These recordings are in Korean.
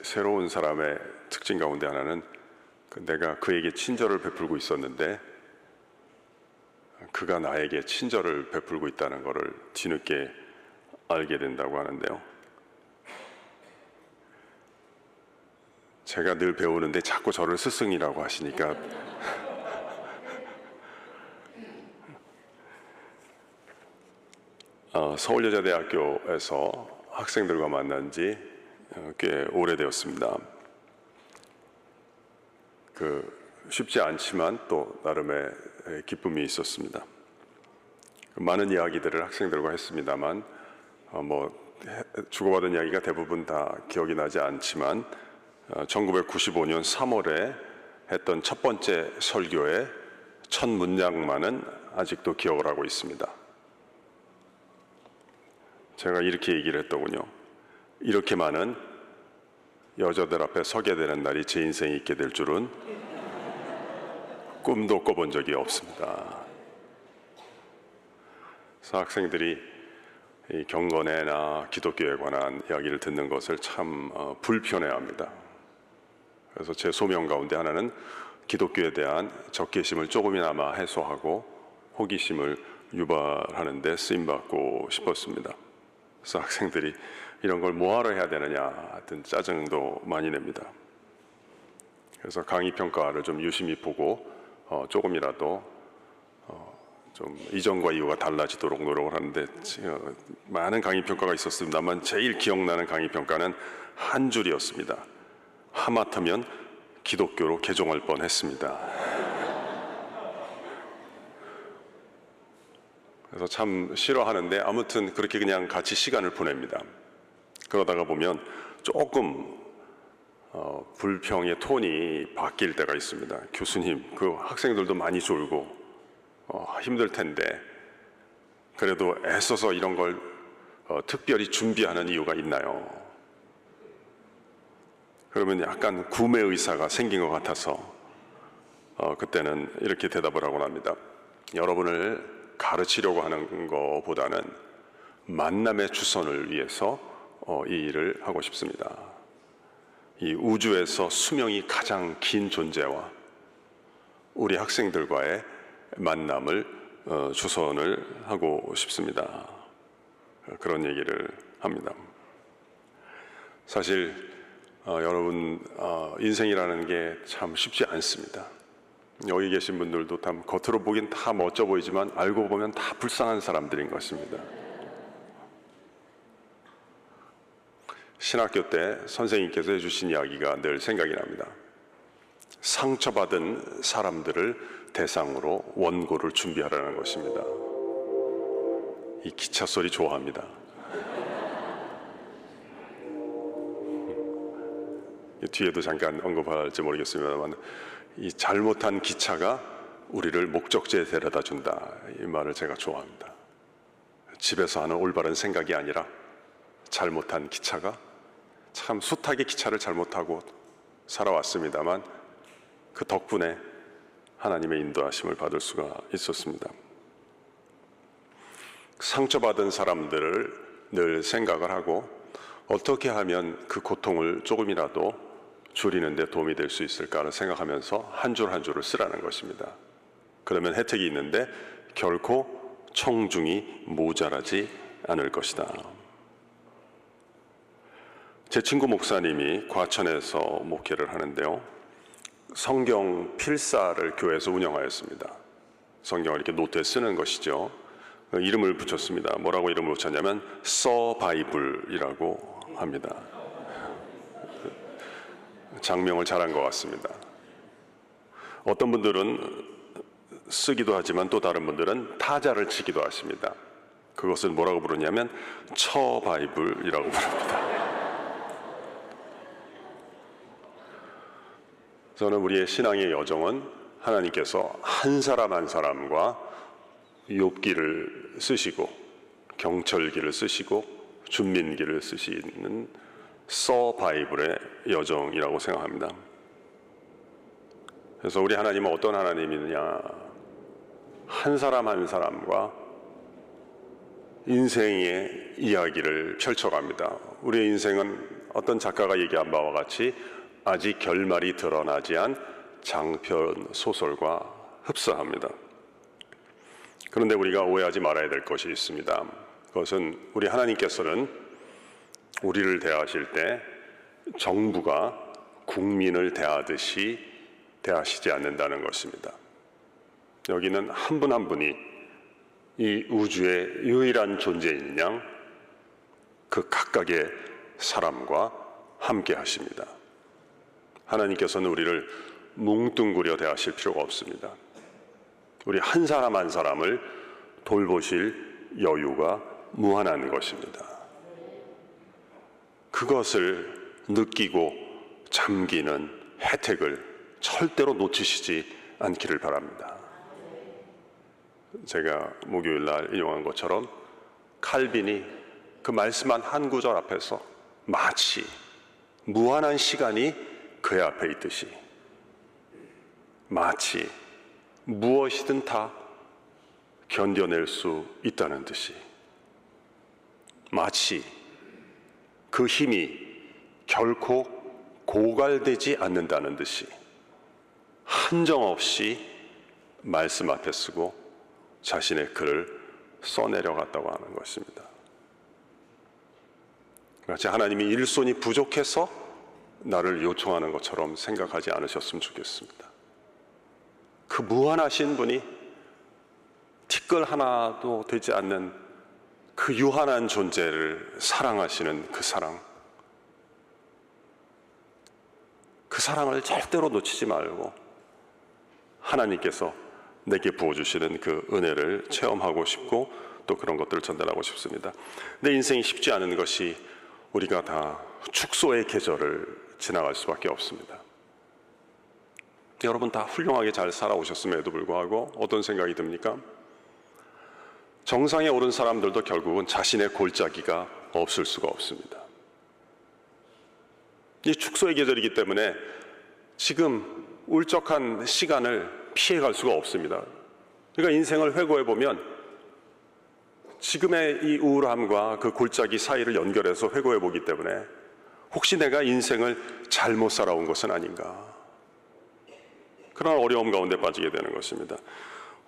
새로운 사람의 특징 가운데 하나는 내가 그에게 친절을 베풀고 있었는데 그가 나에게 친절을 베풀고 있다는 것을 뒤늦게 알게 된다고 하는데요. 제가 늘 배우는데 자꾸 저를 스승이라고 하시니까 서울여자대학교에서 학생들과 만난 지 꽤 오래되었습니다. 쉽지 않지만 또 나름의 기쁨이 있었습니다. 많은 이야기들을 학생들과 했습니다만 주고받은 이야기가 대부분 다 기억이 나지 않지만 1995년 3월에 했던 첫 번째 설교의 첫 문장만은 아직도 기억을 하고 있습니다. 제가 이렇게 얘기를 했더군요. 이렇게 많은 여자들 앞에 서게 되는 날이 제 인생에 있게 될 줄은 꿈도 꿔본 적이 없습니다. 그래서 학생들이 이 경건회나 기독교에 관한 이야기를 듣는 것을 참 불편해합니다. 그래서 제 소명 가운데 하나는 기독교에 대한 적개심을 조금이나마 해소하고 호기심을 유발하는 데 쓰임받고 싶었습니다. 그래서 학생들이 이런 걸 뭐하러 해야 되느냐 하여튼 짜증도 많이 냅니다. 그래서 강의 평가를 좀 유심히 보고 조금이라도 좀 이전과 이후가 달라지도록 노력을 하는데 많은 강의 평가가 있었습니다만 제일 기억나는 강의 평가는 한 줄이었습니다. 하마터면 기독교로 개종할 뻔했습니다. 그래서 참 싫어하는데 아무튼 그렇게 그냥 같이 시간을 보냅니다. 그러다가 보면 조금 불평의 톤이 바뀔 때가 있습니다. 교수님, 학생들도 많이 졸고 힘들 텐데 그래도 애써서 이런 걸 특별히 준비하는 이유가 있나요? 그러면 약간 구매 의사가 생긴 것 같아서 그때는 이렇게 대답을 하곤 합니다. 여러분을 가르치려고 하는 것보다는 만남의 주선을 위해서 이 일을 하고 싶습니다. 이 우주에서 수명이 가장 긴 존재와 우리 학생들과의 만남을 주선을 하고 싶습니다. 그런 얘기를 합니다. 사실 여러분 인생이라는 게 참 쉽지 않습니다. 여기 계신 분들도 겉으로 보긴 다 멋져 보이지만 알고 보면 다 불쌍한 사람들인 것입니다. 신학교 때 선생님께서 해주신 이야기가 늘 생각이 납니다. 상처받은 사람들을 대상으로 원고를 준비하라는 것입니다. 이 기차 소리 좋아합니다. 뒤에도 잠깐 언급할지 모르겠습니다만 이 잘못한 기차가 우리를 목적지에 데려다 준다, 이 말을 제가 좋아합니다. 집에서 하는 올바른 생각이 아니라 잘못한 기차가, 참 숱하게 기차를 잘못하고 살아왔습니다만 그 덕분에 하나님의 인도하심을 받을 수가 있었습니다. 상처받은 사람들을 늘 생각을 하고 어떻게 하면 그 고통을 조금이라도 줄이는 데 도움이 될 수 있을까를 생각하면서 한 줄 한 줄을 쓰라는 것입니다. 그러면 혜택이 있는데 결코 청중이 모자라지 않을 것이다. 제 친구 목사님이 과천에서 목회를 하는데요, 성경 필사를 교회에서 운영하였습니다. 성경을 이렇게 노트에 쓰는 것이죠. 이름을 붙였습니다. 뭐라고 이름을 붙였냐면 서바이블이라고 합니다. 장명을 잘한 것 같습니다. 어떤 분들은 쓰기도 하지만 또 다른 분들은 타자를 치기도 하십니다. 그것을 뭐라고 부르냐면 처바이블이라고 부릅니다. 저는 우리의 신앙의 여정은 하나님께서 한 사람 한 사람과 욥기를 쓰시고 경철기를 쓰시고 준민기를 쓰시는 서바이블의 여정이라고 생각합니다. 그래서 우리 하나님은 어떤 하나님이느냐, 한 사람 한 사람과 인생의 이야기를 펼쳐갑니다. 우리의 인생은 어떤 작가가 얘기한 바와 같이 아직 결말이 드러나지 않은 장편 소설과 흡사합니다. 그런데 우리가 오해하지 말아야 될 것이 있습니다. 그것은 우리 하나님께서는 우리를 대하실 때 정부가 국민을 대하듯이 대하시지 않는다는 것입니다. 여기는 한 분 한 분이 이 우주의 유일한 존재인 양 그 각각의 사람과 함께 하십니다. 하나님께서는 우리를 뭉뚱그려 대하실 필요가 없습니다. 우리 한 사람 한 사람을 돌보실 여유가 무한한 것입니다. 그것을 느끼고 잠기는 혜택을 절대로 놓치시지 않기를 바랍니다. 제가 목요일 날 인용한 것처럼 칼빈이 그 말씀한 한 구절 앞에서 마치 무한한 시간이 그의 앞에 있듯이, 마치 무엇이든 다 견뎌낼 수 있다는 듯이, 마치 그 힘이 결코 고갈되지 않는다는 듯이 한정없이 말씀 앞에 쓰고 자신의 글을 써내려갔다고 하는 것입니다. 마치 하나님이 일손이 부족해서 나를 요청하는 것처럼 생각하지 않으셨으면 좋겠습니다. 그 무한하신 분이 티끌 하나도 되지 않는 그 유한한 존재를 사랑하시는 그 사랑을 절대로 놓치지 말고 하나님께서 내게 부어주시는 그 은혜를 체험하고 싶고 또 그런 것들을 전달하고 싶습니다. 내 인생이 쉽지 않은 것이 우리가 다 축소의 계절을 지나갈 수밖에 없습니다. 여러분 다 훌륭하게 잘 살아오셨음에도 불구하고 어떤 생각이 듭니까? 정상에 오른 사람들도 결국은 자신의 골짜기가 없을 수가 없습니다. 이 축소의 계절이기 때문에 지금 울적한 시간을 피해갈 수가 없습니다. 그러니까 인생을 회고해 보면 지금의 이 우울함과 그 골짜기 사이를 연결해서 회고해 보기 때문에 혹시 내가 인생을 잘못 살아온 것은 아닌가, 그런 어려움 가운데 빠지게 되는 것입니다.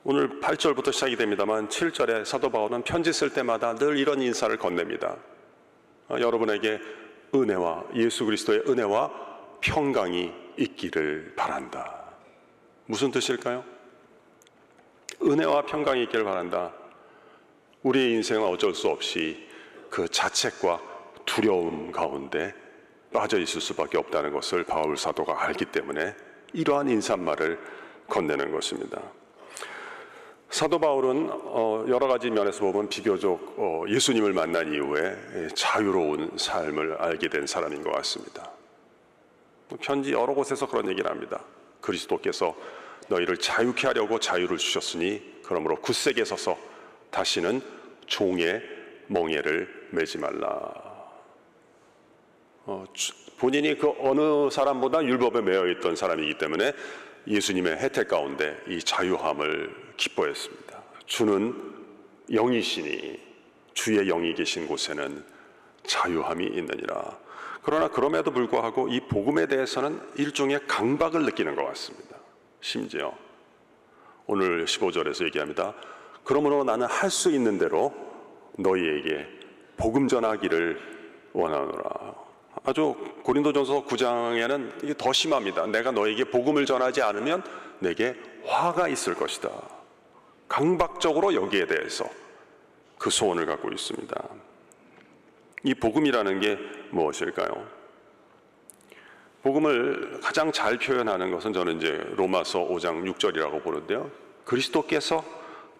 오늘 8절부터 시작이 됩니다만 7절에 사도 바울은 편지 쓸 때마다 늘 이런 인사를 건넵니다. 여러분에게 은혜와 예수 그리스도의 은혜와 평강이 있기를 바란다. 무슨 뜻일까요? 은혜와 평강이 있기를 바란다. 우리의 인생은 어쩔 수 없이 그 자책과 두려움 가운데 빠져 있을 수밖에 없다는 것을 바울 사도가 알기 때문에 이러한 인사말을 건네는 것입니다. 사도 바울은 여러 가지 면에서 보면 비교적 예수님을 만난 이후에 자유로운 삶을 알게 된 사람인 것 같습니다. 편지 여러 곳에서 그런 얘기를 합니다. 그리스도께서 너희를 자유케 하려고 자유를 주셨으니 그러므로 굳세게 서서 다시는 종의 멍에를 매지 말라. 본인이 그 어느 사람보다 율법에 매여 있던 사람이기 때문에 예수님의 혜택 가운데 이 자유함을 기뻐했습니다. 주는 영이시니 주의 영이 계신 곳에는 자유함이 있느니라. 그러나 그럼에도 불구하고 이 복음에 대해서는 일종의 강박을 느끼는 것 같습니다. 심지어 오늘 15절에서 얘기합니다. 그러므로 나는 할 수 있는 대로 너희에게 복음 전하기를 원하노라. 아주 고린도전서 9장에는 이게 더 심합니다. 내가 너에게 복음을 전하지 않으면 내게 화가 있을 것이다. 강박적으로 여기에 대해서 그 소원을 갖고 있습니다. 이 복음이라는 게 무엇일까요? 복음을 가장 잘 표현하는 것은 저는 이제 로마서 5장 6절이라고 보는데요. 그리스도께서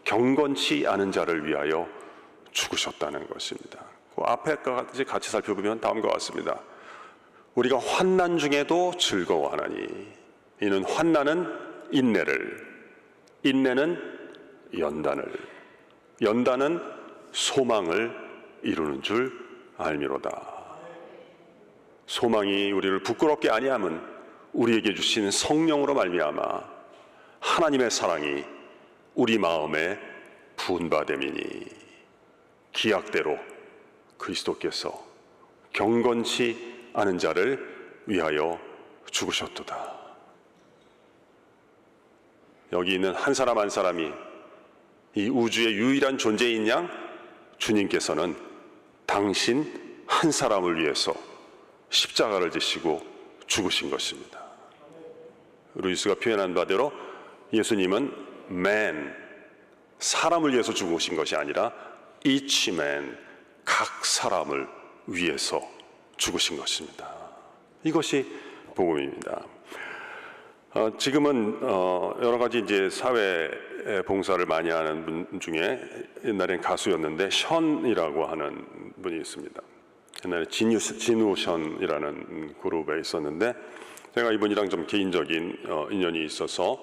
경건치 않은 자를 위하여 죽으셨다는 것입니다. 그 앞에까지 같이 살펴보면 다음과 같습니다. 우리가 환난 중에도 즐거워하나니 이는 환난은 인내를, 인내는 연단을, 연단은 소망을 이루는 줄 알미로다. 소망이 우리를 부끄럽게 아니함은 우리에게 주신 성령으로 말미암아 하나님의 사랑이 우리 마음에 부은바됨이니 기약대로 그리스도께서 경건치 않은 자를 위하여 죽으셨도다. 여기 있는 한 사람 한 사람이 이 우주의 유일한 존재인 양 주님께서는 당신 한 사람을 위해서 십자가를 지시고 죽으신 것입니다. 루이스가 표현한 바대로 예수님은 man, 사람을 위해서 죽으신 것이 아니라 each man, 각 사람을 위해서 죽으신 것입니다. 이것이 복음입니다. 지금은 여러 가지 이제 사회 봉사를 많이 하는 분 중에 옛날엔 가수였는데 션이라고 하는 분이 있습니다. 옛날에 진우션이라는 그룹에 있었는데 제가 이분이랑 좀 개인적인 인연이 있어서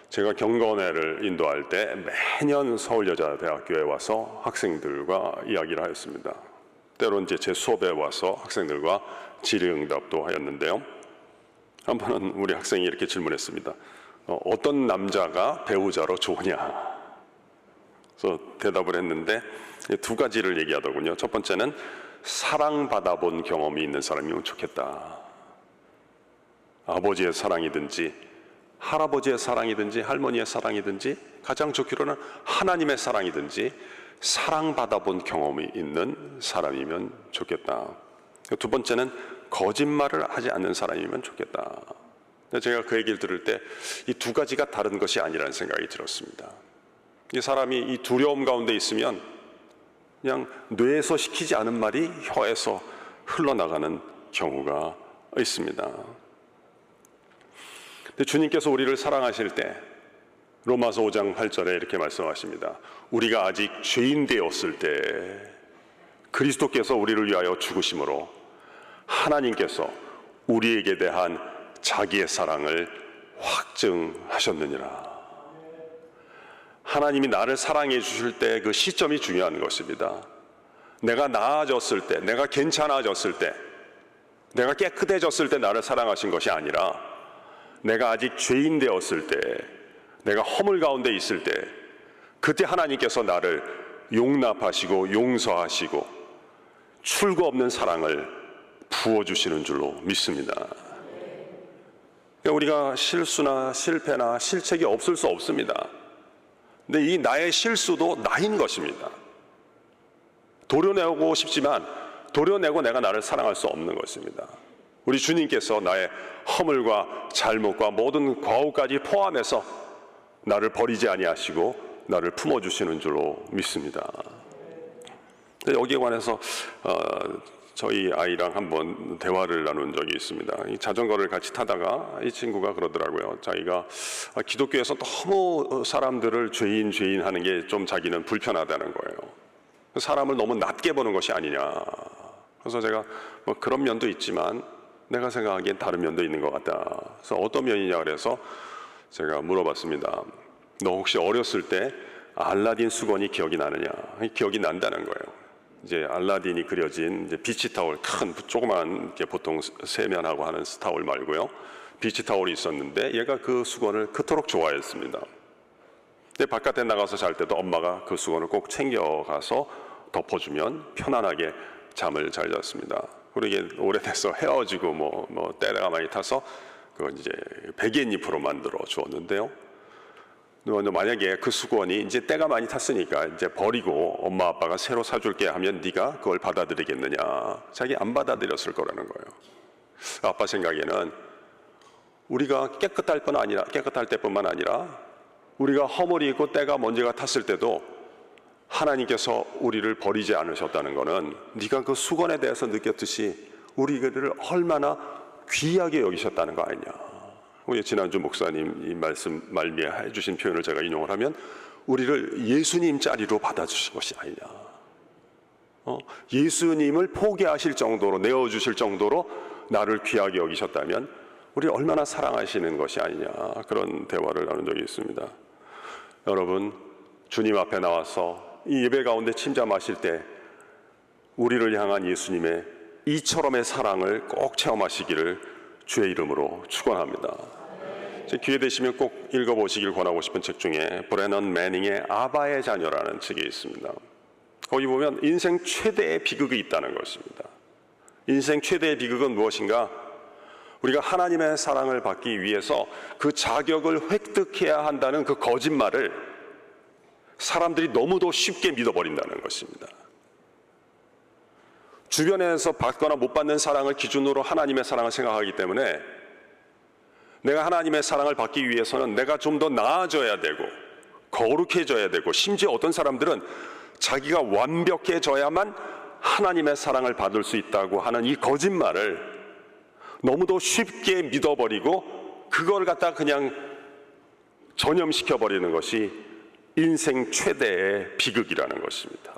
제가 경건회를 인도할 때 매년 서울여자대학교에 와서 학생들과 이야기를 하였습니다. 때론 이제 제 수업에 와서 학생들과 질의응답도 하였는데요. 한 번은 우리 학생이 이렇게 질문했습니다. 어떤 남자가 배우자로 좋으냐? 그래서 대답을 했는데 두 가지를 얘기하더군요. 첫 번째는 사랑받아본 경험이 있는 사람이면 좋겠다. 아버지의 사랑이든지 할아버지의 사랑이든지 할머니의 사랑이든지 가장 좋기로는 하나님의 사랑이든지 사랑받아본 경험이 있는 사람이면 좋겠다. 두 번째는 거짓말을 하지 않는 사람이면 좋겠다. 제가 그 얘기를 들을 때 이 두 가지가 다른 것이 아니라는 생각이 들었습니다. 이 사람이 이 두려움 가운데 있으면 그냥 뇌에서 시키지 않은 말이 혀에서 흘러나가는 경우가 있습니다. 근데 주님께서 우리를 사랑하실 때 로마서 5장 8절에 이렇게 말씀하십니다. 우리가 아직 죄인 되었을 때 그리스도께서 우리를 위하여 죽으심으로 하나님께서 우리에게 대한 자기의 사랑을 확증하셨느니라. 하나님이 나를 사랑해 주실 때 그 시점이 중요한 것입니다. 내가 나아졌을 때, 내가 괜찮아졌을 때, 내가 깨끗해졌을 때 나를 사랑하신 것이 아니라 내가 아직 죄인 되었을 때, 내가 허물 가운데 있을 때 그때 하나님께서 나를 용납하시고 용서하시고 출구 없는 사랑을 부어주시는 줄로 믿습니다. 그러니까 우리가 실수나 실패나 실책이 없을 수 없습니다. 근데 이 나의 실수도 나인 것입니다. 도려내고 싶지만 도려내고 내가 나를 사랑할 수 없는 것입니다. 우리 주님께서 나의 허물과 잘못과 모든 과오까지 포함해서 나를 버리지 아니하시고 나를 품어주시는 줄로 믿습니다. 여기에 관해서 저희 아이랑 한번 대화를 나눈 적이 있습니다. 이 자전거를 같이 타다가 이 친구가 그러더라고요. 자기가 기독교에서 너무 사람들을 죄인 하는 게 좀 자기는 불편하다는 거예요. 사람을 너무 낮게 보는 것이 아니냐. 그래서 제가 뭐 그런 면도 있지만 내가 생각하기엔 다른 면도 있는 것 같다. 그래서 어떤 면이냐 그래서 제가 물어봤습니다. 너 혹시 어렸을 때 알라딘 수건이 기억이 나느냐? 기억이 난다는 거예요. 이제 알라딘이 그려진 이제 비치 타월, 큰 조그만 보통 세면하고 하는 타월 말고요. 비치 타월이 있었는데 얘가 그 수건을 그토록 좋아했습니다. 근데 바깥에 나가서 잘 때도 엄마가 그 수건을 꼭 챙겨가서 덮어주면 편안하게 잠을 잘 잤습니다. 그리고 이게 오래돼서 헤어지고 뭐 때가 많이 타서 그건 이제 베갯잎으로 만들어 주었는데요. 만약에 그 수건이 이제 때가 많이 탔으니까 이제 버리고 엄마 아빠가 새로 사줄게 하면 네가 그걸 받아들이겠느냐? 자기 안 받아들였을 거라는 거예요. 아빠 생각에는 우리가 깨끗할 때뿐만 아니라 우리가 허물이 있고 때가 먼지가 탔을 때도 하나님께서 우리를 버리지 않으셨다는 것은 네가 그 수건에 대해서 느꼈듯이 우리를 얼마나 귀하게 여기셨다는 거 아니냐. 우리 지난주 목사님 이 말씀 말미에 해주신 표현을 제가 인용을 하면 우리를 예수님 자리로 받아주신 것이 아니냐. 예수님을 포기하실 정도로 내어주실 정도로 나를 귀하게 여기셨다면 우리 얼마나 사랑하시는 것이 아니냐. 그런 대화를 나눈 적이 있습니다. 여러분 주님 앞에 나와서 이 예배 가운데 침잠하실 때 우리를 향한 예수님의 이처럼의 사랑을 꼭 체험하시기를 주의 이름으로 축원합니다. 기회 되시면 꼭 읽어보시길 권하고 싶은 책 중에 브래넌 매닝의 아바의 자녀라는 책이 있습니다. 거기 보면 인생 최대의 비극이 있다는 것입니다. 인생 최대의 비극은 무엇인가? 우리가 하나님의 사랑을 받기 위해서 그 자격을 획득해야 한다는 그 거짓말을 사람들이 너무도 쉽게 믿어버린다는 것입니다. 주변에서 받거나 못 받는 사랑을 기준으로 하나님의 사랑을 생각하기 때문에 내가 하나님의 사랑을 받기 위해서는 내가 좀 더 나아져야 되고 거룩해져야 되고, 심지어 어떤 사람들은 자기가 완벽해져야만 하나님의 사랑을 받을 수 있다고 하는 이 거짓말을 너무도 쉽게 믿어버리고 그걸 갖다 그냥 전염시켜버리는 것이 인생 최대의 비극이라는 것입니다.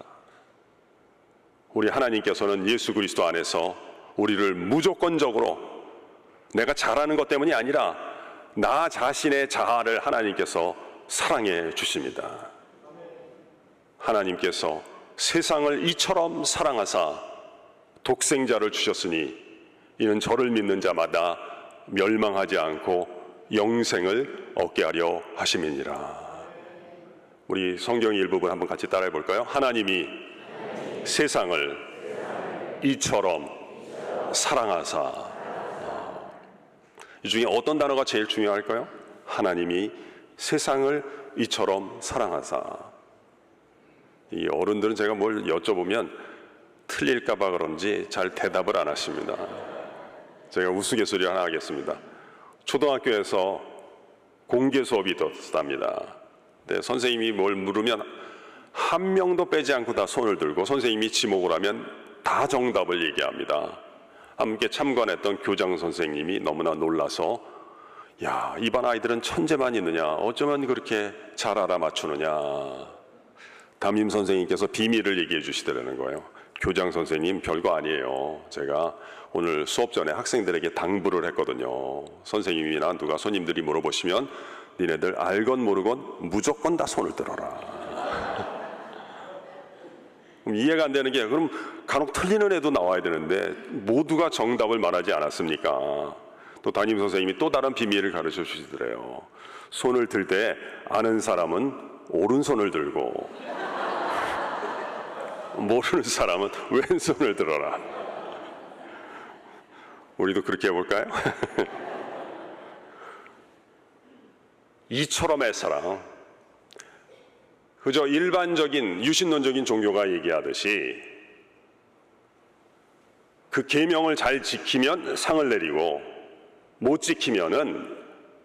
우리 하나님께서는 예수 그리스도 안에서 우리를 무조건적으로 내가 잘하는 것 때문이 아니라 나 자신의 자아를 하나님께서 사랑해 주십니다. 하나님께서 세상을 이처럼 사랑하사 독생자를 주셨으니 이는 저를 믿는 자마다 멸망하지 않고 영생을 얻게 하려 하심이니라. 우리 성경 일부분 한번 같이 따라해 볼까요? 하나님이 세상을 이처럼 사랑하사. 이 중에 어떤 단어가 제일 중요할까요? 하나님이 세상을 이처럼 사랑하사. 이 어른들은 제가 뭘 여쭤보면 틀릴까 봐 그런지 잘 대답을 안 하십니다. 제가 우스갯소리 하나 하겠습니다. 초등학교에서 공개 수업이 있었답니다. 네, 선생님이 뭘 물으면 한 명도 빼지 않고 다 손을 들고 선생님이 지목을 하면 다 정답을 얘기합니다. 함께 참관했던 교장 선생님이 너무나 놀라서 야, 이 반 아이들은 천재만 있느냐, 어쩌면 그렇게 잘 알아맞추느냐. 담임 선생님께서 비밀을 얘기해 주시더라는 거예요. 교장 선생님, 별거 아니에요. 제가 오늘 수업 전에 학생들에게 당부를 했거든요. 선생님이나 누가 손님들이 물어보시면 니네들 알건 모르건 무조건 다 손을 들어라. 그럼 이해가 안 되는 게, 그럼 간혹 틀리는 애도 나와야 되는데 모두가 정답을 말하지 않았습니까? 또 담임 선생님이 또 다른 비밀을 가르쳐 주시더래요. 손을 들 때 아는 사람은 오른손을 들고 모르는 사람은 왼손을 들어라. 우리도 그렇게 해볼까요? 이처럼의 사랑, 그저 일반적인 유신론적인 종교가 얘기하듯이 그 계명을 잘 지키면 상을 내리고 못 지키면은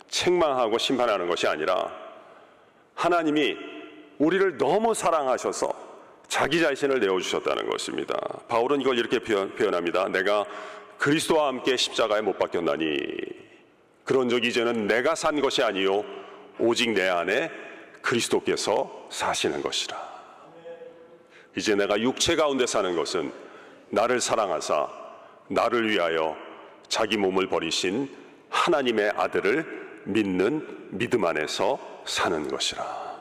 책망하고 심판하는 것이 아니라 하나님이 우리를 너무 사랑하셔서 자기 자신을 내어주셨다는 것입니다. 바울은 이걸 이렇게 표현합니다. 내가 그리스도와 함께 십자가에 못 박혔나니 그런즉 이제는 내가 산 것이 아니요 오직 내 안에 그리스도께서 사시는 것이라. 이제 내가 육체 가운데 사는 것은 나를 사랑하사 나를 위하여 자기 몸을 버리신 하나님의 아들을 믿는 믿음 안에서 사는 것이라.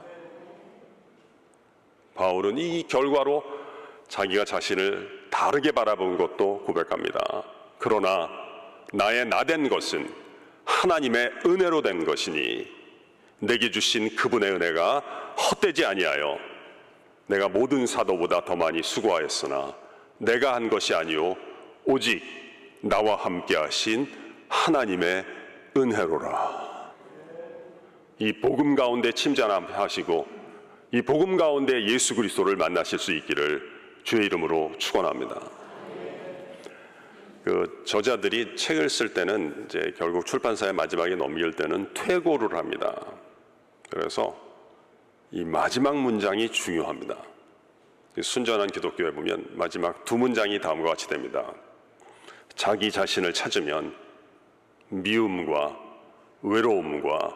바울은 이 결과로 자기가 자신을 다르게 바라본 것도 고백합니다. 그러나 나의 나된 것은 하나님의 은혜로 된 것이니 내게 주신 그분의 은혜가 헛되지 아니하여 내가 모든 사도보다 더 많이 수고하였으나 내가 한 것이 아니요 오직 나와 함께 하신 하나님의 은혜로라. 이 복음 가운데 침잠하시고 이 복음 가운데 예수 그리스도를 만나실 수 있기를 주의 이름으로 축원합니다. 그 저자들이 책을 쓸 때는 이제 결국 출판사의 마지막에 넘길 때는 퇴고를 합니다. 그래서 이 마지막 문장이 중요합니다. 순전한 기독교에 보면 마지막 두 문장이 다음과 같이 됩니다. 자기 자신을 찾으면 미움과 외로움과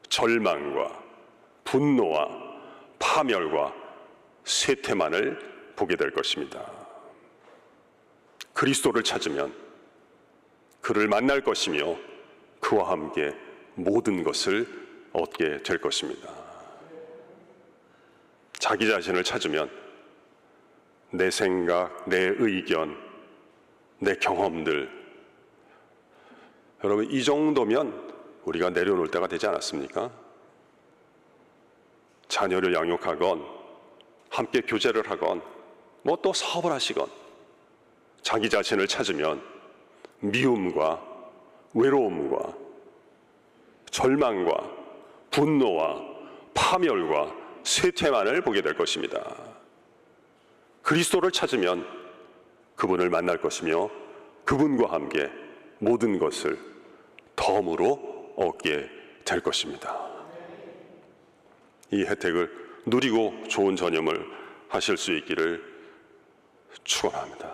절망과 분노와 파멸과 쇠퇴만을 보게 될 것입니다. 그리스도를 찾으면 그를 만날 것이며 그와 함께 모든 것을 얻게 될 것입니다. 자기 자신을 찾으면 내 생각, 내 의견, 내 경험들, 여러분 이 정도면 우리가 내려놓을 때가 되지 않았습니까? 자녀를 양육하건 함께 교제를 하건 뭐 또 사업을 하시건 자기 자신을 찾으면 미움과 외로움과 절망과 분노와 파멸과 쇠퇴만을 보게 될 것입니다. 그리스도를 찾으면 그분을 만날 것이며 그분과 함께 모든 것을 덤으로 얻게 될 것입니다. 이 혜택을 누리고 좋은 전염을 하실 수 있기를 축원합니다.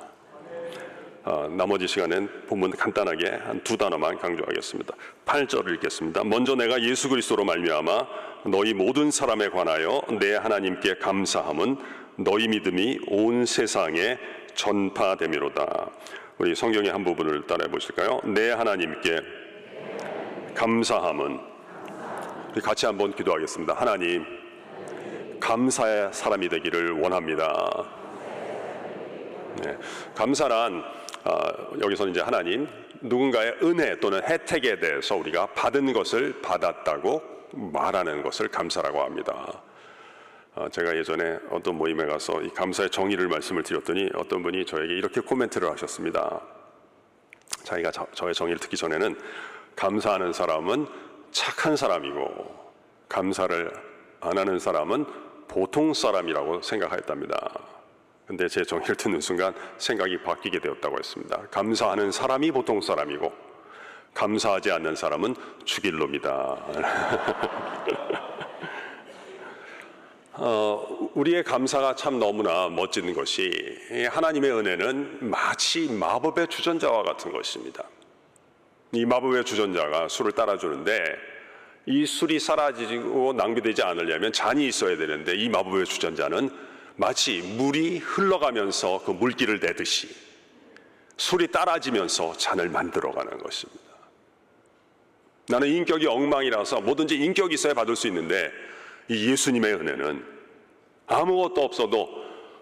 나머지 시간엔 본문 간단하게 한 두 단어만 강조하겠습니다. 8절을 읽겠습니다. 먼저 내가 예수 그리스도로 말미암아 너희 모든 사람에 관하여 내 하나님께 감사함은 너희 믿음이 온 세상에 전파되미로다. 우리 성경의 한 부분을 따라해 보실까요? 내 하나님께 감사함은, 우리 같이 한번 기도하겠습니다. 하나님, 감사의 사람이 되기를 원합니다. 네, 감사란 여기서는 이제 하나님, 누군가의 은혜 또는 혜택에 대해서 우리가 받은 것을 받았다고 말하는 것을 감사라고 합니다. 제가 예전에 어떤 모임에 가서 이 감사의 정의를 말씀을 드렸더니 어떤 분이 저에게 이렇게 코멘트를 하셨습니다. 자기가 저의 정의를 듣기 전에는 감사하는 사람은 착한 사람이고 감사를 안 하는 사람은 보통 사람이라고 생각하였답니다. 근데 제 정의를 듣는 순간 생각이 바뀌게 되었다고 했습니다. 감사하는 사람이 보통 사람이고 감사하지 않는 사람은 죽일 놈이다. 우리의 감사가 참 너무나 멋진 것이, 하나님의 은혜는 마치 마법의 주전자와 같은 것입니다. 이 마법의 주전자가 술을 따라주는데 이 술이 사라지고 낭비되지 않으려면 잔이 있어야 되는데, 이 마법의 주전자는 마치 물이 흘러가면서 그 물기를 내듯이 술이 따라지면서 잔을 만들어가는 것입니다. 나는 인격이 엉망이라서 뭐든지 인격이 있어야 받을 수 있는데, 이 예수님의 은혜는 아무것도 없어도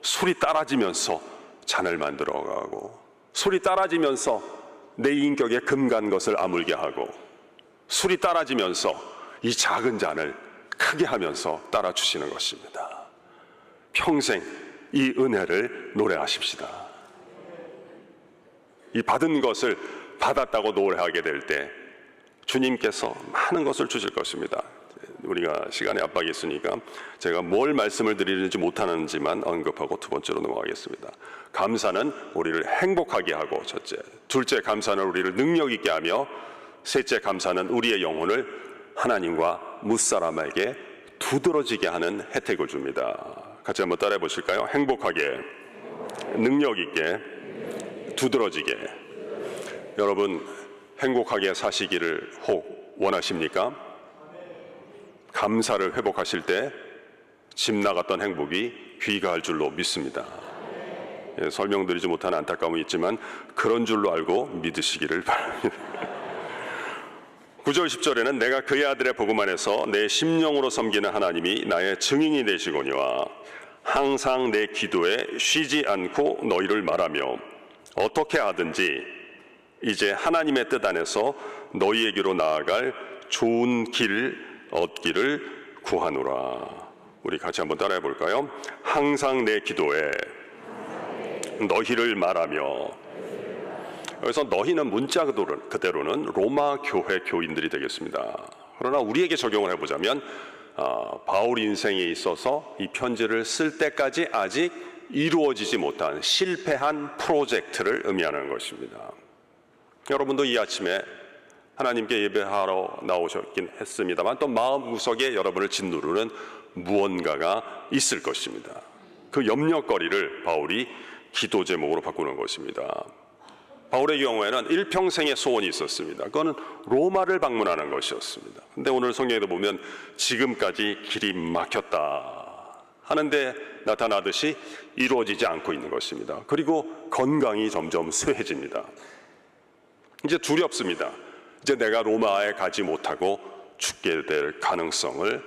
술이 따라지면서 잔을 만들어가고, 술이 따라지면서 내 인격에 금간 것을 아물게 하고, 술이 따라지면서 이 작은 잔을 크게 하면서 따라주시는 것입니다. 평생 이 은혜를 노래하십시다. 이 받은 것을 받았다고 노래하게 될 때 주님께서 많은 것을 주실 것입니다. 우리가 시간의 압박이 있으니까 제가 뭘 말씀을 드리는지 못하는지만 언급하고 두 번째로 넘어가겠습니다. 감사는 우리를 행복하게 하고, 첫째. 둘째, 감사는 우리를 능력 있게 하며, 셋째, 감사는 우리의 영혼을 하나님과 무사람에게 두드러지게 하는 혜택을 줍니다. 같이 한번 따라해 보실까요? 행복하게, 능력 있게, 두드러지게. 여러분, 행복하게 사시기를 혹 원하십니까? 감사를 회복하실 때 집 나갔던 행복이 귀가할 줄로 믿습니다. 설명드리지 못한 안타까움이 있지만 그런 줄로 알고 믿으시기를 바랍니다. 9절 10절에는 내가 그의 아들의 복음 안에서 내 심령으로 섬기는 하나님이 나의 증인이 되시거니와 항상 내 기도에 쉬지 않고 너희를 말하며 어떻게 하든지 이제 하나님의 뜻 안에서 너희에게로 나아갈 좋은 길 얻기를 구하노라. 우리 같이 한번 따라해 볼까요? 항상 내 기도에 너희를 말하며. 여기서 너희는 문자 그대로는 로마 교회 교인들이 되겠습니다. 그러나 우리에게 적용을 해보자면 바울 인생에 있어서 이 편지를 쓸 때까지 아직 이루어지지 못한 실패한 프로젝트를 의미하는 것입니다. 여러분도 이 아침에 하나님께 예배하러 나오셨긴 했습니다만 또 마음구석에 여러분을 짓누르는 무언가가 있을 것입니다. 그 염려거리를 바울이 기도 제목으로 바꾸는 것입니다. 바울의 경우에는 일평생의 소원이 있었습니다. 그거는 로마를 방문하는 것이었습니다. 근데 오늘 성경에도 보면 지금까지 길이 막혔다 하는데 나타나듯이 이루어지지 않고 있는 것입니다. 그리고 건강이 점점 쇠해집니다. 이제 두렵습니다. 이제 내가 로마에 가지 못하고 죽게 될 가능성을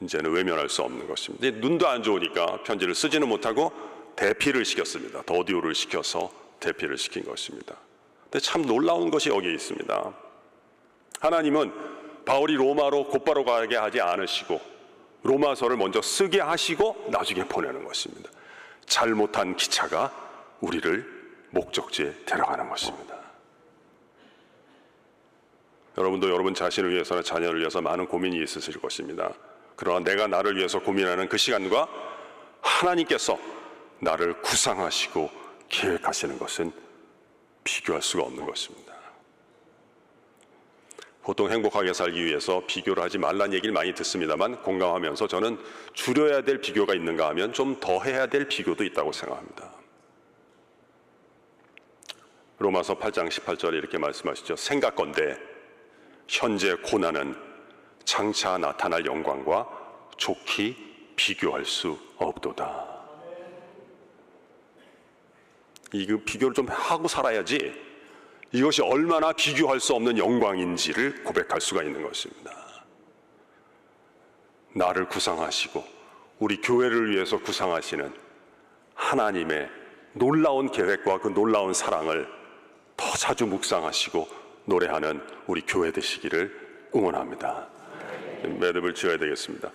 이제는 외면할 수 없는 것입니다. 이제 눈도 안 좋으니까 편지를 쓰지는 못하고 대피를 시켰습니다. 더디오를 시켜서 대피를 시킨 것입니다. 근데 참 놀라운 것이 여기에 있습니다. 하나님은 바울이 로마로 곧바로 가게 하지 않으시고 로마서를 먼저 쓰게 하시고 나중에 보내는 것입니다. 잘못한 기차가 우리를 목적지에 데려가는 것입니다. 여러분도 여러분 자신을 위해서나 자녀를 위해서 많은 고민이 있으실 것입니다. 그러나 내가 나를 위해서 고민하는 그 시간과 하나님께서 나를 구상하시고 계획하시는 것은 비교할 수가 없는 것입니다. 보통 행복하게 살기 위해서 비교를 하지 말라는 얘기를 많이 듣습니다만, 공감하면서 저는 줄여야 될 비교가 있는가 하면 좀 더 해야 될 비교도 있다고 생각합니다. 로마서 8장 18절에 이렇게 말씀하시죠. 생각건대 현재 고난은 장차 나타날 영광과 좋게 비교할 수 없도다. 이 비교를 좀 하고 살아야지 이것이 얼마나 비교할 수 없는 영광인지를 고백할 수가 있는 것입니다. 나를 구상하시고 우리 교회를 위해서 구상하시는 하나님의 놀라운 계획과 그 놀라운 사랑을 더 자주 묵상하시고 노래하는 우리 교회 되시기를 응원합니다. 매듭을 지어야 되겠습니다.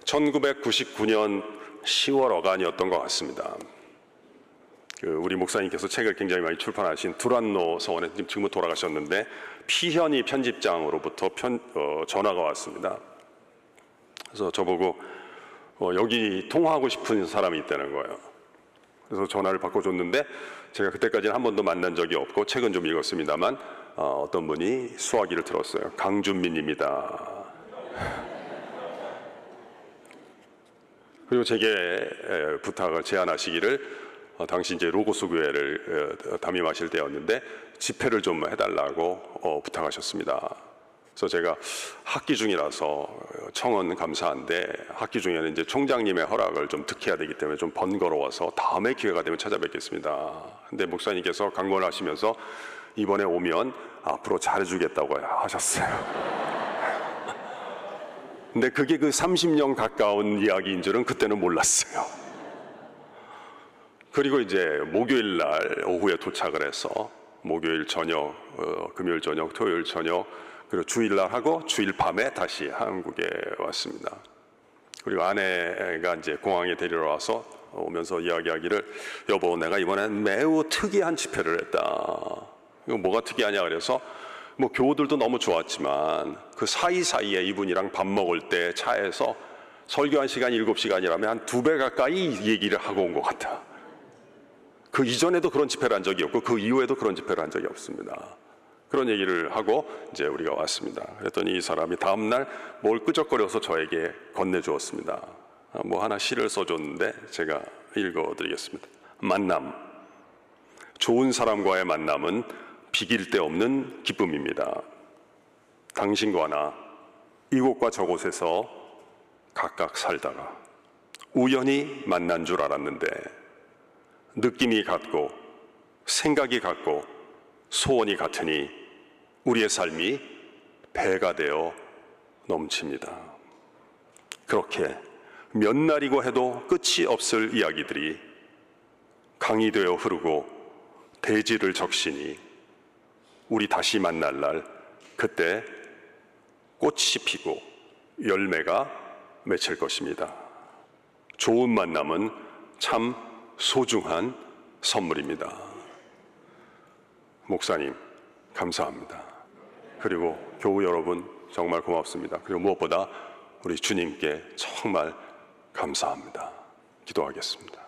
1999년 10월 어간이었던 것 같습니다. 우리 목사님께서 책을 굉장히 많이 출판하신 두란노 서원에 지금은 돌아가셨는데, 피현이 편집장으로부터 전화가 왔습니다. 그래서 저보고 여기 통화하고 싶은 사람이 있다는 거예요. 그래서 전화를 바꿔줬는데, 제가 그때까지는 한 번도 만난 적이 없고 책은 좀 읽었습니다만 어떤 분이 수화기를 들었어요. 강준민입니다. 그리고 제게 부탁을 제안하시기를, 당시 이제 로고스 교회를 담임하실 때였는데 집회를 좀 해달라고 부탁하셨습니다. 그래서 제가 학기 중이라서 청원 감사한데, 학기 중에는 이제 총장님의 허락을 좀 득해야 되기 때문에 좀 번거로워서 다음에 기회가 되면 찾아뵙겠습니다. 근데 목사님께서 강권을 하시면서 이번에 오면 앞으로 잘해주겠다고 하셨어요. 근데 그게 그 30년 가까운 이야기인 줄은 그때는 몰랐어요. 그리고 이제 목요일 날 오후에 도착을 해서 목요일 저녁, 금요일 저녁, 토요일 저녁, 그리고 주일 날 하고 주일 밤에 다시 한국에 왔습니다. 그리고 아내가 이제 공항에 데리러 와서 오면서 이야기하기를, 여보, 내가 이번엔 매우 특이한 집회를 했다. 이거 뭐가 특이하냐 그래서, 뭐 교우들도 너무 좋았지만 그 사이사이에 이분이랑 밥 먹을 때 차에서 설교한 시간이 7시간이라면 한 2배 가까이 얘기를 하고 온 것 같아. 그 이전에도 그런 집회를 한 적이 없고 그 이후에도 그런 집회를 한 적이 없습니다. 그런 얘기를 하고 이제 우리가 왔습니다. 그랬더니 이 사람이 다음날 뭘 끄적거려서 저에게 건네주었습니다. 뭐 하나 시를 써줬는데 제가 읽어드리겠습니다. 만남. 좋은 사람과의 만남은 비길 데 없는 기쁨입니다. 당신과 나 이곳과 저곳에서 각각 살다가 우연히 만난 줄 알았는데, 느낌이 같고 생각이 같고 소원이 같으니 우리의 삶이 배가 되어 넘칩니다. 그렇게 몇 날이고 해도 끝이 없을 이야기들이 강이 되어 흐르고 대지를 적시니 우리 다시 만날 날, 그때 꽃이 피고 열매가 맺힐 것입니다. 좋은 만남은 참 소중한 선물입니다. 목사님, 감사합니다. 그리고 교우 여러분, 정말 고맙습니다. 그리고 무엇보다 우리 주님께 정말 감사합니다. 기도하겠습니다.